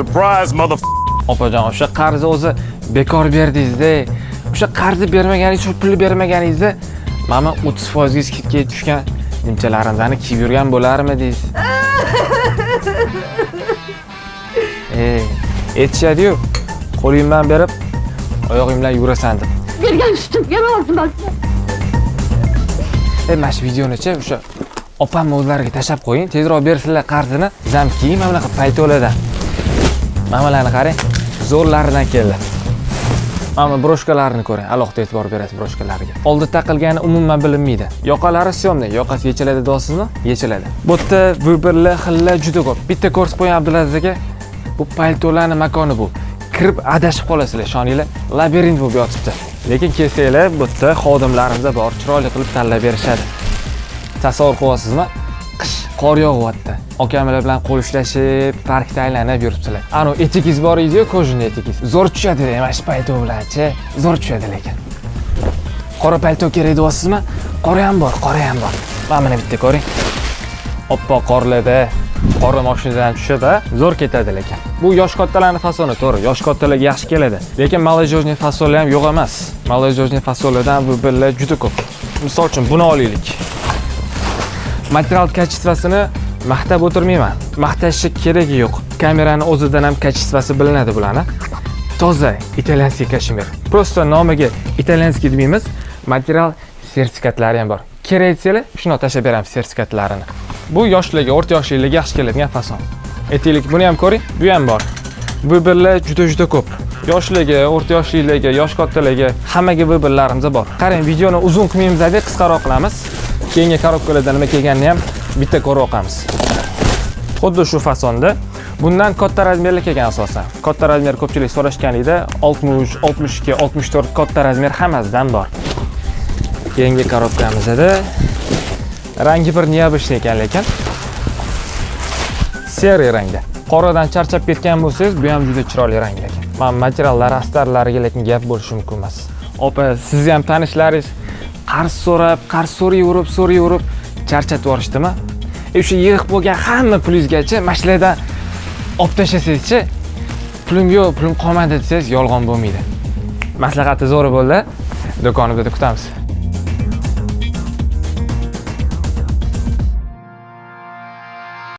Surprise, Opajon, o'sha qarzni o'zi bekor berdingiz-da. O'sha qarzni bermaganingiz, shu pulni bermaganingizda, mana 30% skidga tushgan nimchalaringizni kiyib yurgan bo'larmidingiz? Aytishadi-yu, qo'ling bilan berib, oyog'ing bilan yurasan deb. Bergan sutim yemabman bak. Mana shu videoni-chi o'sha opamni o'zlariga tashab qo'ying, tezroq bersinlar qarzini. Zam kiyim mana bunaqa paytolardan. Mamalarni qarang, zo'rlaridan keldi. Mana broshkalarni ko'ring, alohida e'tibor berasiz broshkalarga. Oldi taqilgani umuman bilinmaydi. Yoqalari syomniy, yoqasi yechiladi deysizmi? Yechiladi. Bu yerda vыборlar xillar juda ko'p. Bitta ko'rsatib qo'ying Abdulaziz aka. Bu paltolarning makoni bu. Kirib adashib qolasizlar, ishoninglar, labirint bo'lib yotibdi. Lekin kelsanglar, bu yerda xodimlarimiz bor, chiroyli qilib tanlab berishadi. Tasavvur qilyapsizmi? Qish qor yog'yapti. Okamlar bilan qo'l ushlashib, parkda aylanib yuribsizlar. Ana etigingiz bor edi-ku, ko'jinli etigingiz. Zo'r tushadi, mana shu palto bilan-chi, zo'r tushadi lekin. Qora palto kerak deyapsizmi? Qora ham bor, qora ham bor. Mana buni bitta ko'ring. Oppoq qorlarda qora mashinadan tushadi, zo'r ketadi lekin. Bu yosh kattalarning fasoni, to'g'ri, yosh kattalarga yaxshi keladi. Lekin molodejniy fasoli ham yo'q emas. Molodejniy fasolidan bu birlar juda ko'p. Misol uchun buni olaylik. Material kачествосini maqtab o'tirmayman. Maqtashga keragi yo'q. Kameraning o'zidan ham kачествоsi bilinadi bularni. Toza italyanskiy kashmir. Prosta nomiga italyanskiy deymiz. Material sertifikatlari ham bor. Kerak desanglar, shuni tashab beramiz sertifikatlarini. Bu yoshlarga, o'rta yoshlilarga yaxshi keladigan fason. Aytaylik, buni ham ko'ring, bu ham bor. Bu birlar juda ko'p. Yoshlarga, o'rta yoshlilarga, yosh kattalarga hammaga bu birlarimiz bor. Qarang, videoni uzun qilmaymiz-da, qisqaroq qilamiz. Keyingi korobkalarda nima kelganini ham bitta ko'rib oqamiz. Xuddi shu fasonda bundan katta razmerli kelgan asosan. Katta razmer ko'pchilik so'rashganida 60, 62, 64 katta razmer hammasidan bor. Keyingi korobkamizda rangi bir neobычный ekan lekin. Seri rangda. Qoradan charchab ketgan bo'lsangiz, bu ham juda chiroyli rang lekin. Men materiallar astarlariga lekin gap bo'lishi mumkin emas. Opa, siz ham tanishlaringiz qarz so'rayverib charchatib yuborishdimi? O'sha yig'ib bo'lgan hamma pulingizgacha mashlardan olib tashlasangiz-chi, pulim yo'q, pulim qolmadi desangiz, yolg'on bo'lmaydi. Maslahati zo'r bo'ldi. Do'konimizda kutamiz.